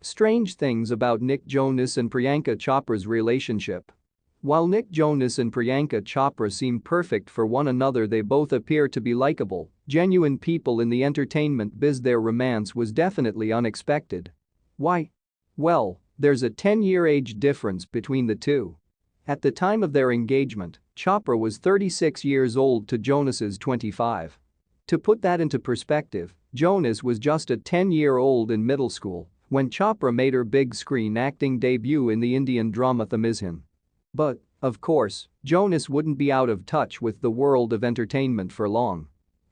Strange things about Nick Jonas and Priyanka Chopra's relationship. While Nick Jonas and Priyanka Chopra seem perfect for one another, they both appear to be likable, genuine people in the entertainment biz. Their romance was definitely unexpected. Why? Well, there's a 10-year age difference between the two. At the time of their engagement, Chopra was 36 years old to Jonas's 25. To put that into perspective, Jonas was just a 10-year-old in middle school when Chopra made her big screen acting debut in the Indian drama Thamizhin. But, of course, Jonas wouldn't be out of touch with the world of entertainment for long.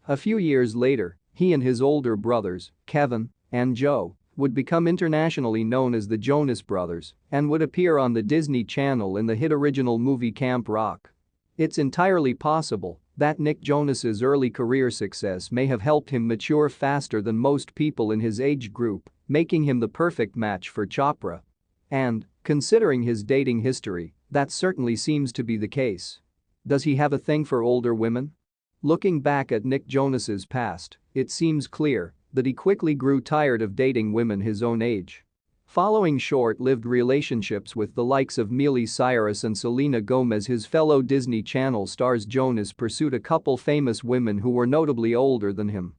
A few years later, he and his older brothers, Kevin and Joe, would become internationally known as the Jonas Brothers and would appear on the Disney Channel in the hit original movie Camp Rock. It's entirely possible that Nick Jonas's early career success may have helped him mature faster than most people in his age group, making him the perfect match for Chopra. And, considering his dating history, that certainly seems to be the case. Does he have a thing for older women? Looking back at Nick Jonas's past, it seems clear that he quickly grew tired of dating women his own age. Following short-lived relationships with the likes of Miley Cyrus and Selena Gomez, his fellow Disney Channel stars, Jonas pursued a couple famous women who were notably older than him.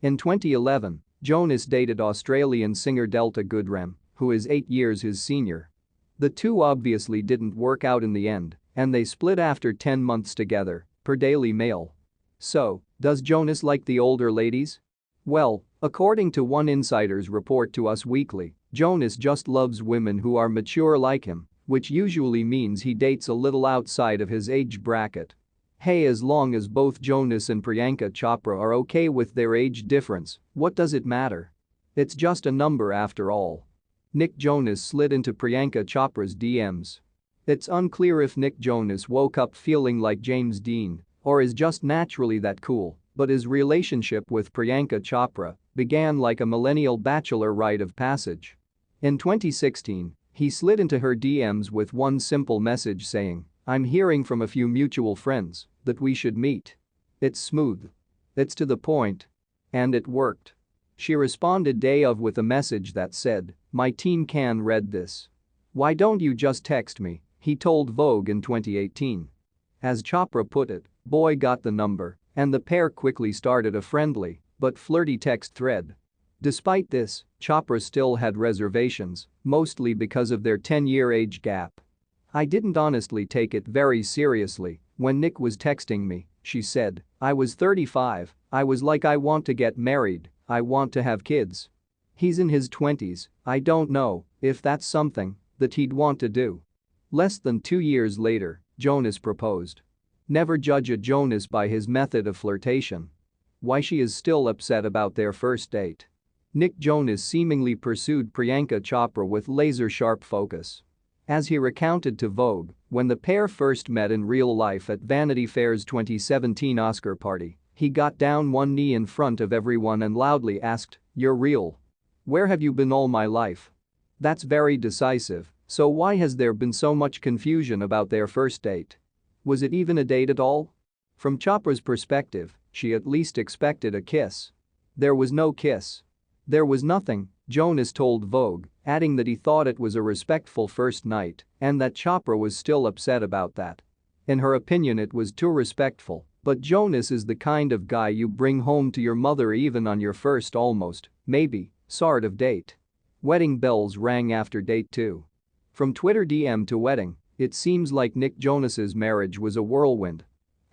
In 2011, Jonas dated Australian singer Delta Goodrem, who is 8 years his senior. The two obviously didn't work out in the end, and they split after 10 months together, per Daily Mail. So, does Jonas like the older ladies? Well, according to one insider's report to Us Weekly, Jonas just loves women who are mature like him, which usually means he dates a little outside of his age bracket. Hey, as long as both Jonas and Priyanka Chopra are okay with their age difference, what does it matter? It's just a number after all. Nick Jonas slid into Priyanka Chopra's DMs. It's unclear if Nick Jonas woke up feeling like James Dean or is just naturally that cool, but his relationship with Priyanka Chopra began like a millennial bachelor rite of passage. In 2016, he slid into her DMs with one simple message saying, "I'm hearing from a few mutual friends that we should meet. It's smooth. It's to the point." And it worked. She responded day of with a message that said, "My teen can read this. Why don't you just text me?" he told Vogue in 2018. As Chopra put it, boy got the number, and the pair quickly started a friendly but flirty text thread. Despite this, Chopra still had reservations, mostly because of their 10-year age gap. "I didn't honestly take it very seriously when Nick was texting me," she said. "I was 35, I was like, I want to get married, I want to have kids. He's in his 20s, I don't know if that's something that he'd want to do." Less than 2 years later, Jonas proposed. Never judge a Jonas by his method of flirtation. Why she is still upset about their first date. Nick Jonas seemingly pursued Priyanka Chopra with laser-sharp focus. As he recounted to Vogue, when the pair first met in real life at Vanity Fair's 2017 Oscar party, he got down one knee in front of everyone and loudly asked, "You're real? Where have you been all my life?" That's very decisive, so why has there been so much confusion about their first date? Was it even a date at all? From Chopra's perspective, she at least expected a kiss. There was no kiss. There was nothing, Jonas told Vogue, adding that he thought it was a respectful first night and that Chopra was still upset about that. In her opinion, it was too respectful, but Jonas is the kind of guy you bring home to your mother even on your first almost, maybe, sort of date. Wedding bells rang after date 2. From Twitter DM to wedding, it seems like Nick Jonas's marriage was a whirlwind.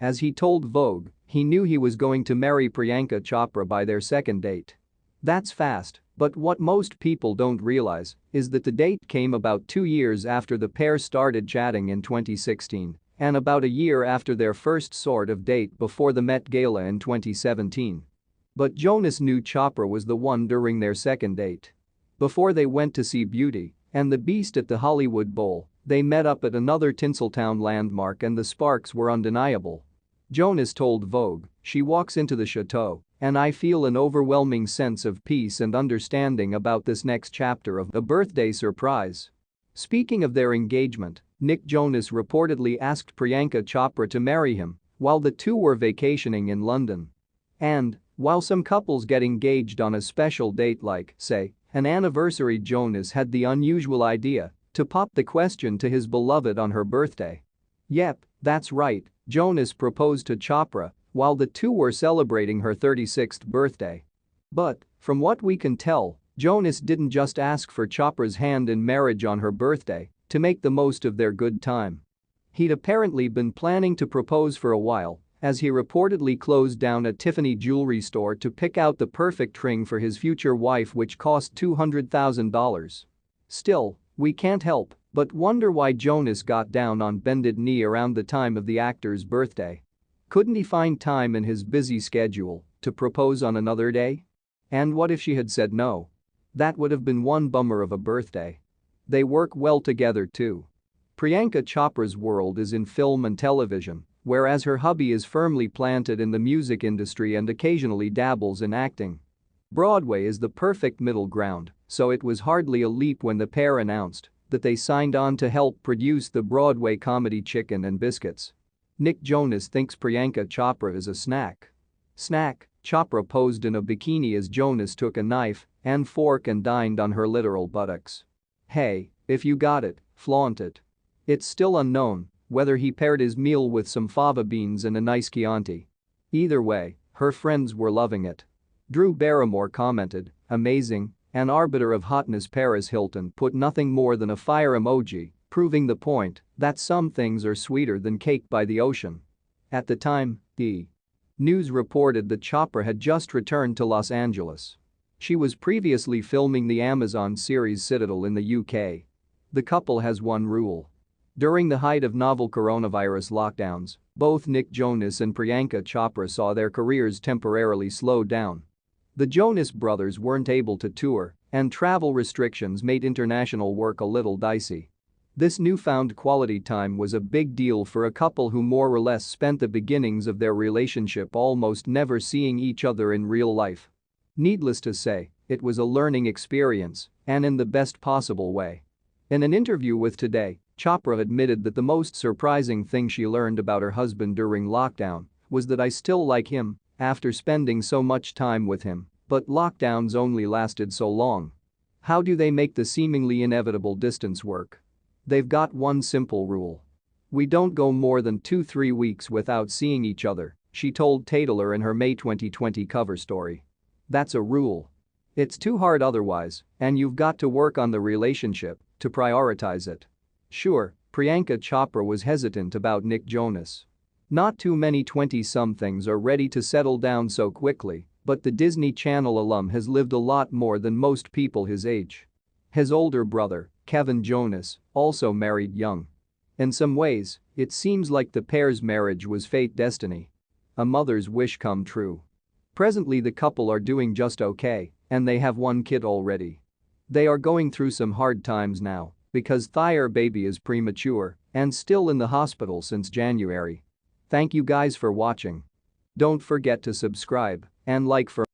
As he told Vogue, he knew he was going to marry Priyanka Chopra by their second date. That's fast, but what most people don't realize is that the date came about 2 years after the pair started chatting in 2016 and about a year after their first sort of date before the Met Gala in 2017. But Jonas knew Chopra was the one during their second date. Before they went to see Beauty and the Beast at the Hollywood Bowl, they met up at another Tinseltown landmark and the sparks were undeniable. Jonas told Vogue, "She walks into the chateau, and I feel an overwhelming sense of peace and understanding about this next chapter of a birthday surprise." Speaking of their engagement, Nick Jonas reportedly asked Priyanka Chopra to marry him while the two were vacationing in London. And, while some couples get engaged on a special date like, say, An anniversary. Jonas had the unusual idea to pop the question to his beloved on her birthday. Yep, that's right, Jonas proposed to Chopra while the two were celebrating her 36th birthday. But, from what we can tell, Jonas didn't just ask for Chopra's hand in marriage on her birthday to make the most of their good time. He'd apparently been planning to propose for a while, as he reportedly closed down a Tiffany jewelry store to pick out the perfect ring for his future wife, which cost $200,000. Still, we can't help but wonder why Jonas got down on bended knee around the time of the actor's birthday. Couldn't he find time in his busy schedule to propose on another day? And what if she had said no? That would have been one bummer of a birthday. They work well together too. Priyanka Chopra's world is in film and television, whereas her hubby is firmly planted in the music industry and occasionally dabbles in acting. Broadway is the perfect middle ground, so it was hardly a leap when the pair announced that they signed on to help produce the Broadway comedy Chicken and Biscuits. Nick Jonas thinks Priyanka Chopra is a snack. Chopra posed in a bikini as Jonas took a knife and fork and dined on her literal buttocks. Hey, if you got it, flaunt it. It's still unknown whether he paired his meal with some fava beans and a nice Chianti. Either way, her friends were loving it. Drew Barrymore commented, "Amazing," an arbiter of hotness. Paris Hilton put nothing more than a fire emoji, proving the point that some things are sweeter than cake by the ocean. At the time, the news reported that Chopra had just returned to Los Angeles. She was previously filming the Amazon series Citadel in the UK. The couple has one rule. During the height of novel coronavirus lockdowns, both Nick Jonas and Priyanka Chopra saw their careers temporarily slow down. The Jonas brothers weren't able to tour, and travel restrictions made international work a little dicey. This newfound quality time was a big deal for a couple who more or less spent the beginnings of their relationship almost never seeing each other in real life. Needless to say, it was a learning experience, and in the best possible way. In an interview with Today, Chopra admitted that the most surprising thing she learned about her husband during lockdown was that "I still like him after spending so much time with him, but lockdowns only lasted so long. How do they make the seemingly inevitable distance work? They've got one simple rule. We don't go more than 2-3 weeks without seeing each other," she told Taylor in her May 2020 cover story. That's a rule. It's too hard otherwise, and you've got to work on the relationship to prioritize it. Sure, Priyanka Chopra was hesitant about Nick Jonas. Not too many 20-somethings are ready to settle down so quickly, but the Disney Channel alum has lived a lot more than most people his age. His older brother, Kevin Jonas, also married young. In some ways, it seems like the pair's marriage was fate destiny. A mother's wish come true. Presently the couple are doing just okay, and they have one kid already. They are going through some hard times now because their baby is premature and still in the hospital since January. Thank you guys for watching. Don't forget to subscribe and like for